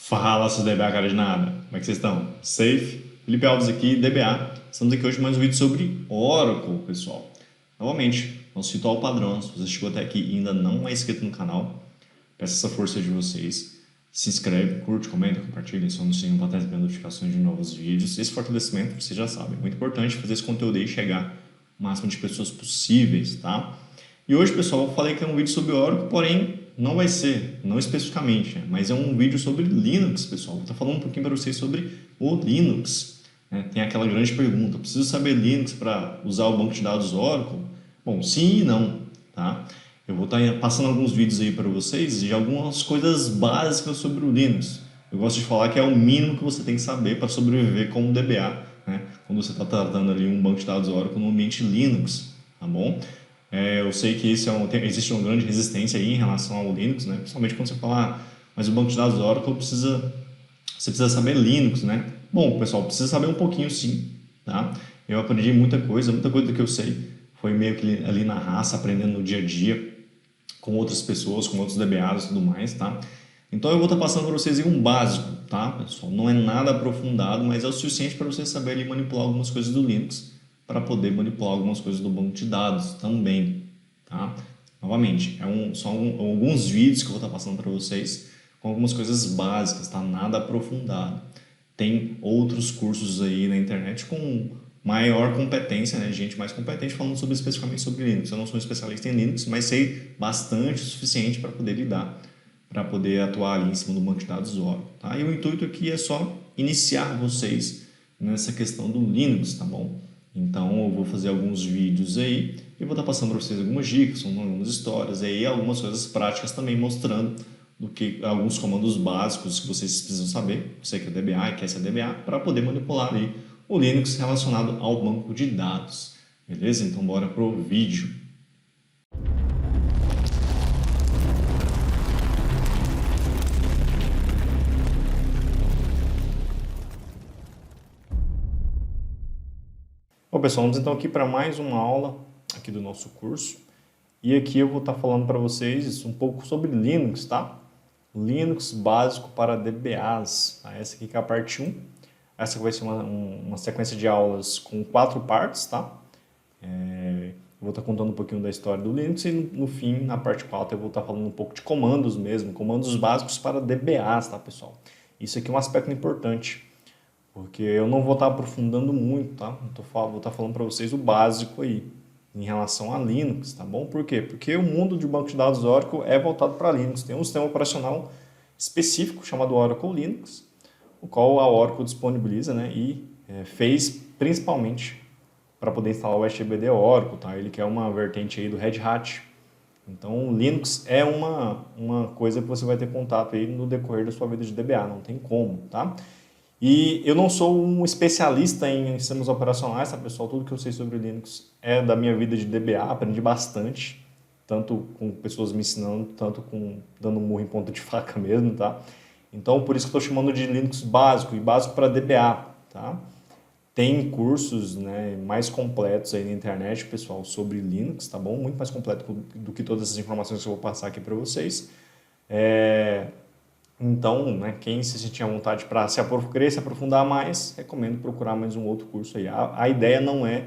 Fala, seus DBA cara de nada. Como é que vocês estão? Safe? Felipe Alves aqui, DBA. Estamos aqui hoje com mais um vídeo sobre Oracle, pessoal. Novamente, nosso ritual padrão. Se você chegou até aqui e ainda não é inscrito no canal, peço essa força de vocês. Se inscreve, curte, comenta, compartilha, aciona o sininho para receber notificações de novos vídeos. Esse fortalecimento, vocês já sabem, é muito importante fazer esse conteúdo aí chegar o máximo de pessoas possíveis, tá? E hoje, pessoal, eu falei que é um vídeo sobre Oracle, porém não vai ser, não especificamente, mas é um vídeo sobre Linux, pessoal. Vou estar falando um pouquinho para vocês sobre o Linux. Tem aquela grande pergunta, preciso saber Linux para usar o banco de dados Oracle? Bom, sim e não, tá? Eu vou estar passando alguns vídeos aí para vocês de algumas coisas básicas sobre o Linux. Eu gosto de falar que é o mínimo que você tem que saber para sobreviver como DBA, né? Quando você está tratando ali um banco de dados Oracle no ambiente Linux, tá bom? Eu sei que existe uma grande resistência aí em relação ao Linux, né? Principalmente quando você fala, mas o banco de dados Oracle você precisa saber Linux, né? Bom, pessoal, precisa saber um pouquinho sim, tá? Eu aprendi muita coisa do que eu sei foi meio que ali na raça, aprendendo no dia a dia, com outras pessoas, com outros DBAs e tudo mais, tá? Então eu vou estar passando para vocês aí um básico, tá, pessoal? Não é nada aprofundado, mas é o suficiente para você saber ali manipular algumas coisas do Linux, para poder manipular algumas coisas do banco de dados também, tá? Novamente, são alguns vídeos que eu vou estar passando para vocês com algumas coisas básicas, tá? Nada aprofundado. Tem outros cursos aí na internet com maior competência, né? Gente mais competente falando especificamente sobre Linux. Eu não sou um especialista em Linux, mas sei bastante o suficiente para poder lidar, para poder atuar ali em cima do banco de dados Oracle, tá? E o intuito aqui é só iniciar vocês nessa questão do Linux, tá bom? Então eu vou fazer alguns vídeos aí e vou estar passando para vocês algumas dicas, algumas histórias e aí algumas coisas práticas também mostrando alguns comandos básicos que vocês precisam saber, você que é DBA e quer ser DBA, para poder manipular aí o Linux relacionado ao banco de dados. Beleza? Então bora pro vídeo. Bom, pessoal, vamos então aqui para mais uma aula aqui do nosso curso. E aqui eu vou estar falando para vocês um pouco sobre Linux, tá? Linux básico para DBAs. Essa aqui que é a parte 1. Essa vai ser uma sequência de aulas com 4 partes, tá? Eu vou estar contando um pouquinho da história do Linux e no fim, na parte 4, eu vou estar falando um pouco de comandos mesmo, comandos básicos para DBAs, tá, pessoal? Isso aqui é um aspecto importante, porque eu não vou estar aprofundando muito, tá? Vou estar falando para vocês o básico aí, em relação a Linux, tá bom? Por quê? Porque o mundo de banco de dados Oracle é voltado para Linux. Tem um sistema operacional específico chamado Oracle Linux, o qual a Oracle disponibiliza, né? E fez principalmente para poder instalar o SGBD Oracle, tá? Ele que é uma vertente aí do Red Hat. Então, Linux é uma coisa que você vai ter contato aí no decorrer da sua vida de DBA, não tem como, tá? E eu não sou um especialista em sistemas operacionais, tá, pessoal? Tudo que eu sei sobre Linux é da minha vida de DBA, aprendi bastante, tanto com pessoas me ensinando, tanto com dando um murro em ponta de faca mesmo, tá? Então, por isso que eu estou chamando de Linux básico e básico para DBA, tá? Tem cursos, né, mais completos aí na internet, pessoal, sobre Linux, tá bom? Muito mais completo do que todas essas informações que eu vou passar aqui para vocês. Então, né, quem se sentir à vontade para querer se aprofundar mais, recomendo procurar mais um outro curso aí. A ideia não é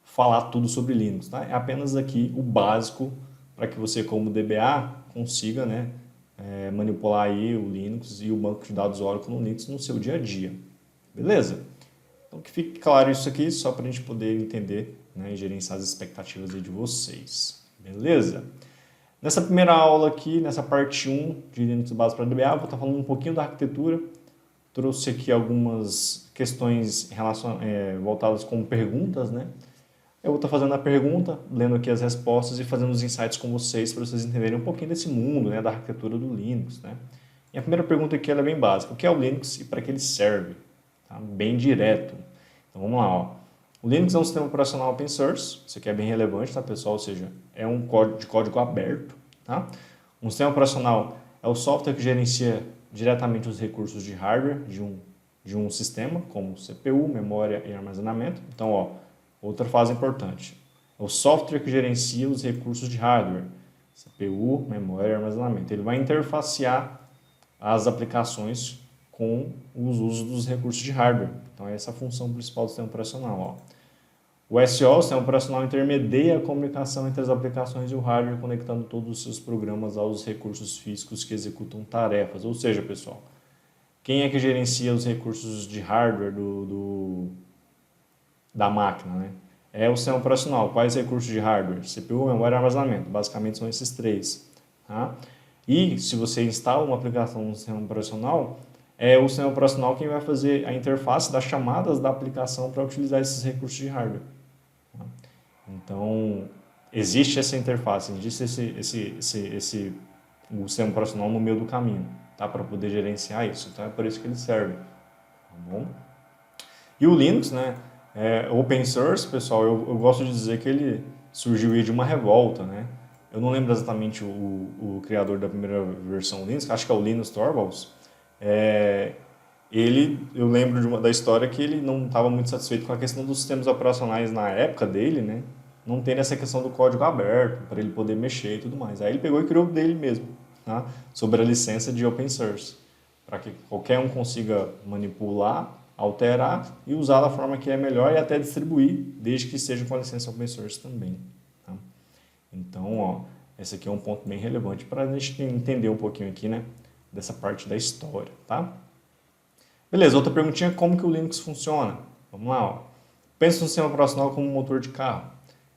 falar tudo sobre Linux, tá? É apenas aqui o básico para que você, como DBA, consiga, né, manipular aí o Linux e o banco de dados Oracle no Linux no seu dia a dia. Beleza? Então, que fique claro isso aqui, só para a gente poder entender, né, e gerenciar as expectativas aí de vocês. Beleza? Nessa primeira aula aqui, nessa parte 1 de Linux básico para DBA, eu vou estar falando um pouquinho da arquitetura. Trouxe aqui algumas questões voltadas como perguntas, né? Eu vou estar fazendo a pergunta, lendo aqui as respostas e fazendo os insights com vocês para vocês entenderem um pouquinho desse mundo, né, da arquitetura do Linux, né? E a primeira pergunta aqui ela é bem básica. O que é o Linux e para que ele serve? Tá? Bem direto. Então vamos lá, ó. O Linux é um sistema operacional open source, isso aqui é bem relevante, tá, pessoal? Ou seja, é um código aberto, tá? Um sistema operacional é o software que gerencia diretamente os recursos de hardware de um sistema, como CPU, memória e armazenamento. Então, ó, outra fase importante. É o software que gerencia os recursos de hardware, CPU, memória e armazenamento. Ele vai interfacear as aplicações com os usos dos recursos de hardware. Então, essa é a função principal do sistema operacional. Ó. O SO, o sistema operacional, intermedia a comunicação entre as aplicações e o hardware, conectando todos os seus programas aos recursos físicos que executam tarefas. Ou seja, pessoal, quem é que gerencia os recursos de hardware da máquina, né? É o sistema operacional. Quais recursos de hardware? CPU, memória e armazenamento. Basicamente são esses três. Tá? E se você instala uma aplicação no sistema operacional, é o sistema operacional quem vai fazer a interface das chamadas da aplicação para utilizar esses recursos de hardware. Tá? Então, existe essa interface, existe o sistema operacional no meio do caminho, tá? Para poder gerenciar isso. Então, é por isso que ele serve. Tá bom? E o Linux, né? Open source, pessoal, eu gosto de dizer que ele surgiu de uma revolta, né? Eu não lembro exatamente o criador da primeira versão Linux, acho que é o Linus Torvalds. Eu lembro da história que ele não estava muito satisfeito com a questão dos sistemas operacionais na época dele, né? Não tem essa questão do código aberto, para ele poder mexer e tudo mais. Aí ele pegou e criou o dele mesmo, tá? Sobre a licença de open source, para que qualquer um consiga manipular, alterar e usar da forma que é melhor e até distribuir, desde que seja com a licença open source também. Tá? Então, ó, esse aqui é um ponto bem relevante para a gente entender um pouquinho aqui, né, dessa parte da história, tá? Beleza, outra perguntinha, como que o Linux funciona? Vamos lá, ó. Pensa no sistema operacional como um motor de carro.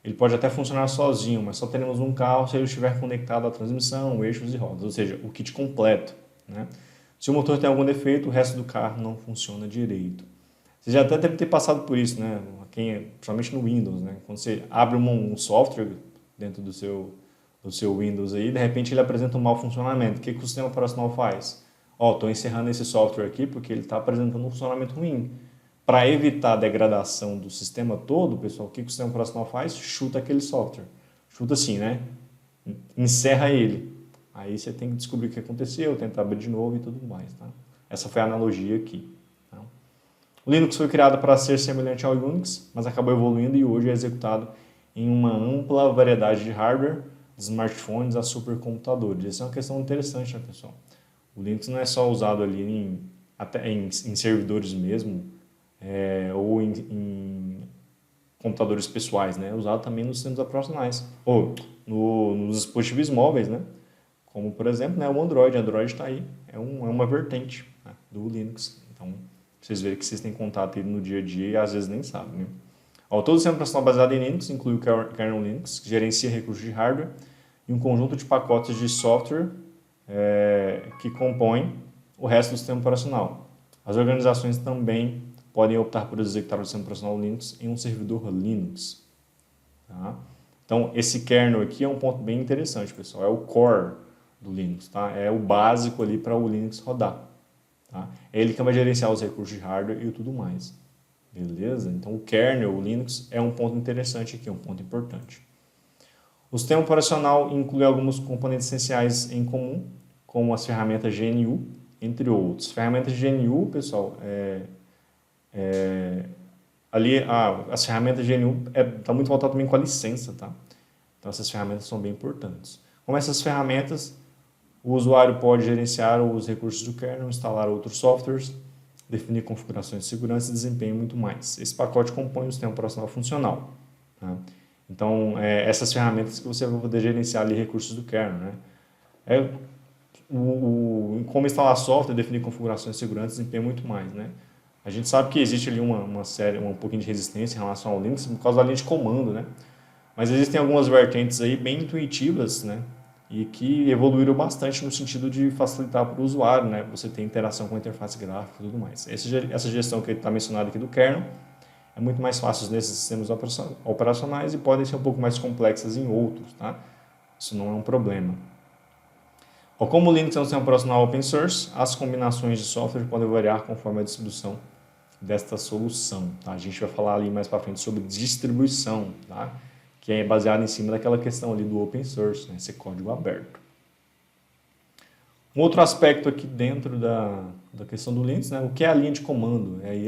Ele pode até funcionar sozinho, mas só teremos um carro se ele estiver conectado à transmissão, eixos e rodas, ou seja, o kit completo, né? Se o motor tem algum defeito, o resto do carro não funciona direito. Você já até deve ter passado por isso, né? Principalmente no Windows, né? Quando você abre um software dentro do seu Windows aí, de repente ele apresenta um mau funcionamento. O que o sistema operacional faz? Ó, estou encerrando esse software aqui porque ele está apresentando um funcionamento ruim. Para evitar a degradação do sistema todo, pessoal, o que o sistema operacional faz? Chuta aquele software. Chuta assim, né? Encerra ele. Aí você tem que descobrir o que aconteceu, tentar abrir de novo e tudo mais. Tá? Essa foi a analogia aqui. Tá? O Linux foi criado para ser semelhante ao Unix, mas acabou evoluindo e hoje é executado em uma ampla variedade de hardware, de smartphones a supercomputadores. Essa é uma questão interessante, né, pessoal? O Linux não é só usado ali até em servidores mesmo, ou em computadores pessoais, né? É usado também nos sistemas operacionais, ou nos dispositivos móveis, né? Como, por exemplo, né, o Android. O Android está aí, é uma vertente, né, do Linux. Então, vocês verem que vocês têm contato aí no dia a dia e às vezes nem sabem. Né? Todo o sistema operacional baseado em Linux inclui o kernel Linux, que gerencia recursos de hardware, e um conjunto de pacotes de software que compõem o resto do sistema operacional. As organizações também podem optar por executar o sistema operacional Linux em um servidor Linux. Tá? Então, esse kernel aqui é um ponto bem interessante, pessoal. É o core do Linux, tá? É o básico ali para o Linux rodar. Tá? É ele que vai gerenciar os recursos de hardware e tudo mais. Beleza? Então, o kernel, o Linux, é um ponto interessante aqui, um ponto importante. O sistema operacional inclui alguns componentes essenciais em comum, como as ferramentas GNU, entre outros. Ferramentas GNU, pessoal, as ferramentas GNU está muito voltado também com a licença, tá? Então, essas ferramentas são bem importantes. Com essas ferramentas, o usuário pode gerenciar os recursos do kernel, instalar outros softwares, definir configurações de segurança, desempenho e muito mais. Esse pacote compõe o sistema operacional funcional. Tá? Então, essas ferramentas que você vai poder gerenciar ali recursos do kernel. Né? Como instalar software, definir configurações de segurança, desempenho e muito mais. Né? A gente sabe que existe ali um pouquinho de resistência em relação ao Linux por causa da linha de comando, né? Mas existem algumas vertentes aí bem intuitivas, né? E que evoluíram bastante no sentido de facilitar para o usuário, né? Você ter interação com a interface gráfica e tudo mais. Essa gestão que está mencionada aqui do kernel é muito mais fácil nesses sistemas operacionais e podem ser um pouco mais complexas em outros, tá? Isso não é um problema. Como o Linux é um sistema operacional open source, as combinações de software podem variar conforme a distribuição desta solução. Tá? A gente vai falar ali mais para frente sobre distribuição, tá? Que é baseado em cima daquela questão ali do open source, né? Esse código aberto. Um outro aspecto aqui dentro da questão do Linux, né? O que é a linha de comando? Aí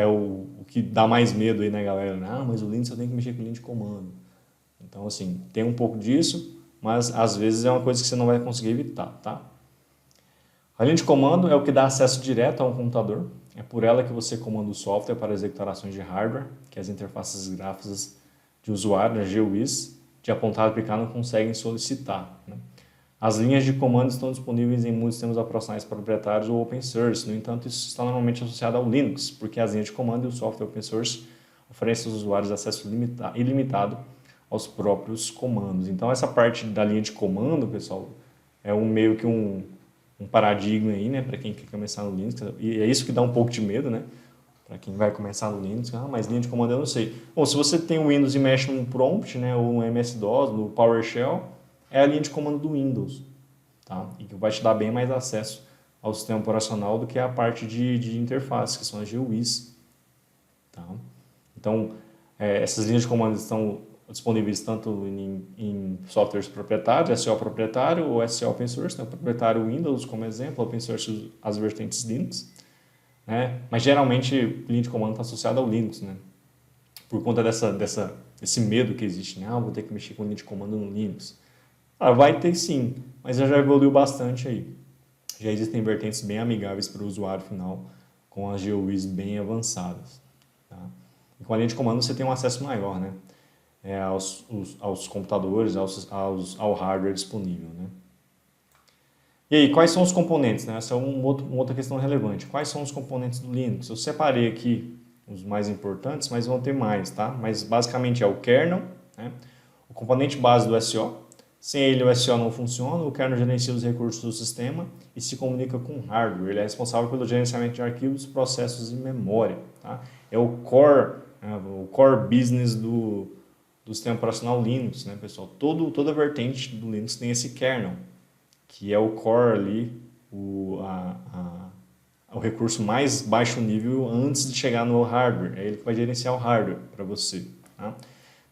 o que dá mais medo aí, né, galera? Mas o Linux eu tenho que mexer com linha de comando. Então, assim, tem um pouco disso, mas às vezes é uma coisa que você não vai conseguir evitar, tá? A linha de comando é o que dá acesso direto a um computador. É por ela que você comanda o software para executar ações de hardware, que as interfaces gráficas de usuário, as GUIs, de apontar e clicar não conseguem solicitar, né? As linhas de comando estão disponíveis em muitos sistemas operacionais proprietários ou open source. No entanto, isso está normalmente associado ao Linux, porque as linhas de comando e o software open source oferecem aos usuários acesso ilimitado aos próprios comandos. Então, essa parte da linha de comando, pessoal, é meio que um paradigma aí, né, para quem quer começar no Linux. E é isso que dá um pouco de medo, né, para quem vai começar no Linux. Mas linha de comando eu não sei. Bom, se você tem o Windows e mexe num prompt, né, ou um MS-DOS, no PowerShell, é a linha de comando do Windows, tá? E que vai te dar bem mais acesso ao sistema operacional do que a parte de interface, que são as GUIs, tá? Então, essas linhas de comando estão disponíveis tanto em softwares proprietários, SEO proprietário ou SEO open source, né? O proprietário Windows como exemplo, open source as vertentes Linux, né? Mas geralmente linha de comando está associada ao Linux, né? Por conta desse medo que existe, né? Vou ter que mexer com linha de comando no Linux. Vai ter sim, mas já evoluiu bastante aí. Já existem vertentes bem amigáveis para o usuário final, com as GUIs bem avançadas, tá? E com a linha de comando você tem um acesso maior, né? Aos computadores, ao hardware disponível, né? E aí, quais são os componentes, né? Essa é uma outra questão relevante. Quais são os componentes do Linux? Eu separei aqui os mais importantes, mas vão ter mais, tá? Mas basicamente é o kernel, né? O componente base do SO. Sem ele, o SO não funciona, o kernel gerencia os recursos do sistema e se comunica com o hardware. Ele é responsável pelo gerenciamento de arquivos, processos e memória, tá? É o core business do sistema operacional Linux, né, pessoal? Toda a vertente do Linux tem esse kernel, que é o core ali, o recurso mais baixo nível antes de chegar no hardware. É ele que vai gerenciar o hardware para você, tá?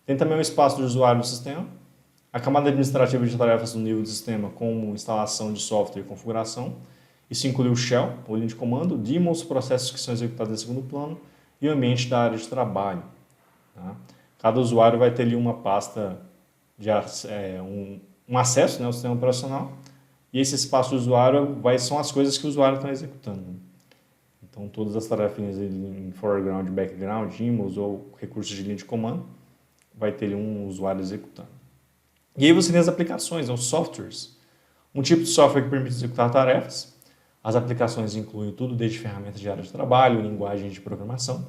Tem também o espaço do usuário do sistema, a camada administrativa de tarefas do nível do sistema, como instalação de software e configuração. Isso inclui o shell, ou linha de comando, daemons, processos que são executados em segundo plano, e o ambiente da área de trabalho, tá? Cada usuário vai ter ali uma pasta, um acesso, né, ao sistema operacional, e esse espaço do usuário são as coisas que o usuário está executando. Então, todas as tarefinhas em foreground, background, daemons ou recursos de linha de comando, vai ter ali um usuário executando. E aí você tem as aplicações, os softwares. Um tipo de software que permite executar tarefas. As aplicações incluem tudo desde ferramentas de área de trabalho, linguagem de programação,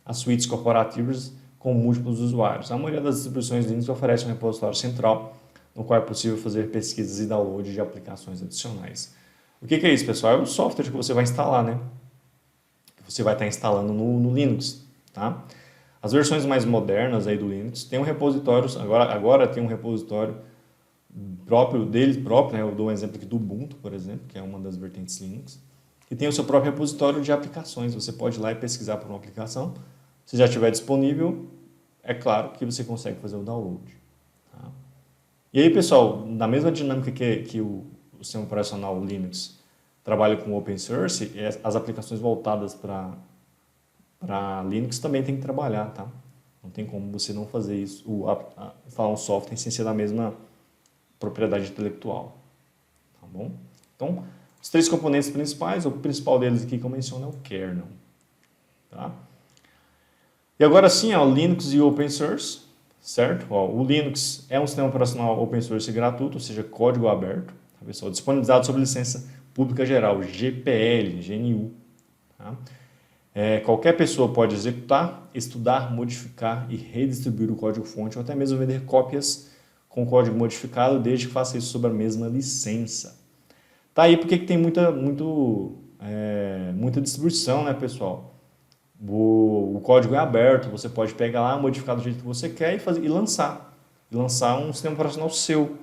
as suítes corporativas com múltiplos usuários. A maioria das distribuições Linux oferece um repositório central, no qual é possível fazer pesquisas e download de aplicações adicionais. O que é isso, pessoal? É o software que você vai instalar, né? Que você vai estar instalando no Linux, tá? As versões mais modernas aí do Linux tem um repositório, agora tem um repositório dele próprio, né? Eu dou um exemplo aqui do Ubuntu, por exemplo, que é uma das vertentes Linux, que tem o seu próprio repositório de aplicações. Você pode ir lá e pesquisar por uma aplicação. Se já estiver disponível, é claro que você consegue fazer o download, tá? E aí, pessoal, na mesma dinâmica que o sistema operacional Linux trabalha com open source, as aplicações voltadas para Linux também tem que trabalhar, tá? Não tem como você não fazer isso, instalar um software sem ser da mesma propriedade intelectual, tá bom? Então, os três componentes principais, o principal deles aqui que eu menciono é o kernel, tá? E agora sim, o Linux e o open source, certo? O Linux é um sistema operacional open source gratuito, ou seja, código aberto, tá, pessoal? Disponibilizado sob licença pública geral, GPL, GNU, tá? Qualquer pessoa pode executar, estudar, modificar e redistribuir o código-fonte ou até mesmo vender cópias com código modificado, desde que faça isso sob a mesma licença. Tá aí porque que tem muita distribuição, né, pessoal? O código é aberto, você pode pegar lá, modificar do jeito que você quer e lançar. E lançar um sistema operacional seu.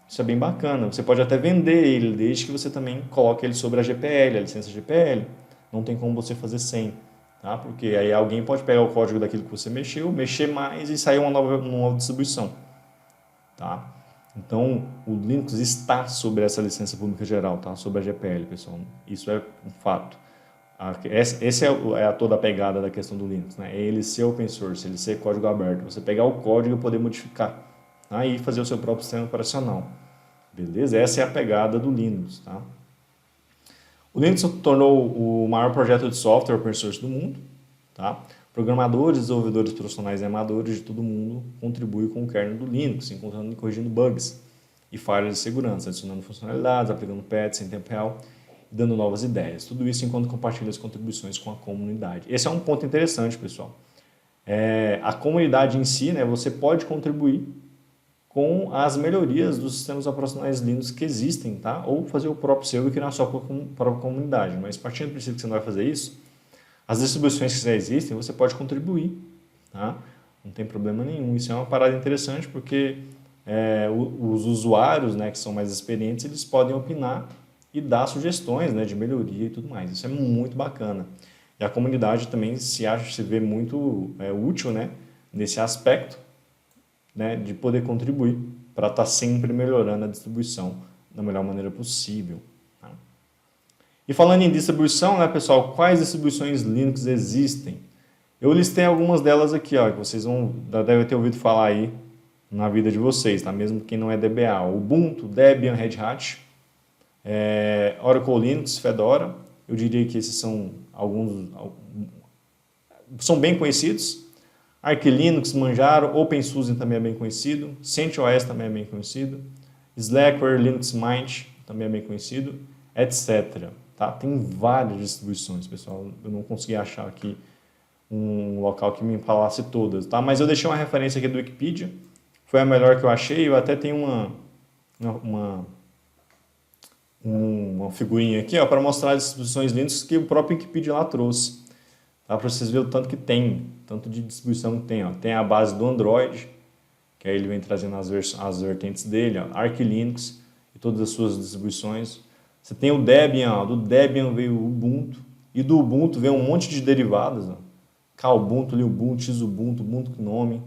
Isso é bem bacana. Você pode até vender ele, desde que você também coloque ele sobre a GPL, a licença GPL. Não tem como você fazer sem, tá? Porque aí alguém pode pegar o código daquilo que você mexeu, mexer mais e sair uma nova distribuição, tá? Então, o Linux está sobre essa licença pública geral, tá? Sobre a GPL, pessoal. Isso é um fato. Essa é toda a pegada da questão do Linux, né? É ele ser open source, ele ser código aberto. Você pegar o código e poder modificar, tá? E fazer o seu próprio sistema operacional. Beleza? Essa é a pegada do Linux, tá? O Linux se tornou o maior projeto de software open source do mundo. Tá? Programadores, desenvolvedores profissionais e amadores de todo mundo contribuem com o kernel do Linux, encontrando e corrigindo bugs e falhas de segurança, adicionando funcionalidades, aplicando patches em tempo real e dando novas ideias. Tudo isso enquanto compartilha as contribuições com a comunidade. Esse é um ponto interessante, pessoal. A comunidade em si, né, você pode contribuir com as melhorias dos sistemas operacionais Linux que existem, tá? Ou fazer o próprio seu e criar a sua própria comunidade. Mas partindo do princípio que você não vai fazer isso, as distribuições que já existem, você pode contribuir, tá? Não tem problema nenhum. Isso é uma parada interessante porque os usuários, né, que são mais experientes, eles podem opinar e dar sugestões, né, de melhoria e tudo mais. Isso é muito bacana. E a comunidade também se vê muito útil, né, nesse aspecto, né, de poder contribuir para estar sempre melhorando a distribuição da melhor maneira possível. Tá? E falando em distribuição, né, pessoal, quais distribuições Linux existem? Eu listei algumas delas aqui, ó, que vocês já devem ter ouvido falar aí na vida de vocês, tá? Mesmo quem não é DBA. Ubuntu, Debian, Red Hat, Oracle Linux, Fedora. Eu diria que esses são são bem conhecidos. Arch Linux, Manjaro, OpenSUSE também é bem conhecido. CentOS também é bem conhecido. Slackware, Linux Mint também é bem conhecido, etc. Tá? Tem várias distribuições, pessoal. Eu não consegui achar aqui um local que me falasse todas, tá? Mas eu deixei uma referência aqui do Wikipedia. Foi a melhor que eu achei. Eu até tenho uma figurinha aqui para mostrar as distribuições Linux que o próprio Wikipedia lá trouxe. Tá? Para vocês verem o tanto que tem, tanto de distribuição que tem. Ó. Tem a base do Android, que aí ele vem trazendo as vertentes dele, ó, Arch Linux e todas as suas distribuições. Você tem o Debian, ó, do Debian veio o Ubuntu, e do Ubuntu veio um monte de derivadas, ó. Kubuntu, Ubuntu, Xubuntu, Ubuntu Gnome,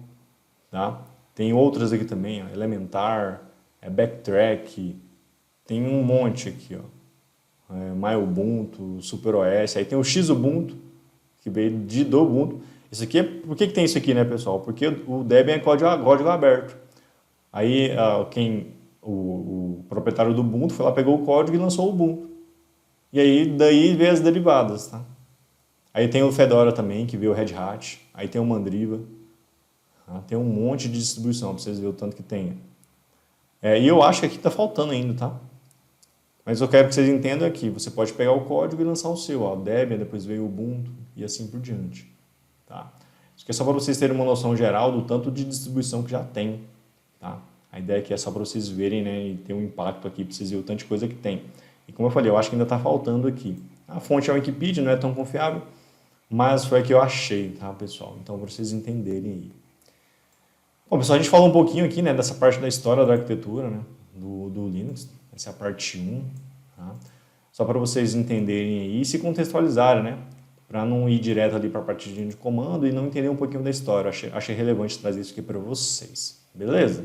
tá? Tem outras aqui também, ó, Elementar, Backtrack, tem um monte aqui, ó. MyUbuntu, SuperOS, aí tem o Xubuntu, que veio do Ubuntu. Isso aqui por que tem isso aqui, né, pessoal? Porque o Debian é código aberto. Aí o proprietário do Ubuntu foi lá, pegou o código e lançou o Ubuntu. E aí daí veio as derivadas, tá? Aí tem o Fedora também, que veio o Red Hat. Aí tem o Mandriva. Tá? Tem um monte de distribuição, para vocês verem o tanto que tem. E eu acho que aqui está faltando ainda, tá? Mas eu quero que vocês entendam aqui. Você pode pegar o código e lançar o seu. Ó, Debian, depois veio o Ubuntu e assim por diante. Tá? Isso aqui é só para vocês terem uma noção geral do tanto de distribuição que já tem. Tá? A ideia aqui é só para vocês verem, né, e ter um impacto aqui, para vocês verem o tanto de coisa que tem. E como eu falei, eu acho que ainda está faltando aqui. A fonte é o Wikipedia, não é tão confiável, mas foi a que eu achei, tá, pessoal? Então, para vocês entenderem aí. Bom, pessoal, a gente falou um pouquinho aqui, né, dessa parte da história da arquitetura, né, do Linux. Essa é a parte 1. Tá? Só para vocês entenderem aí e se contextualizarem, né? Para não ir direto ali para a parte de comando e não entender um pouquinho da história. Achei relevante trazer isso aqui para vocês. Beleza?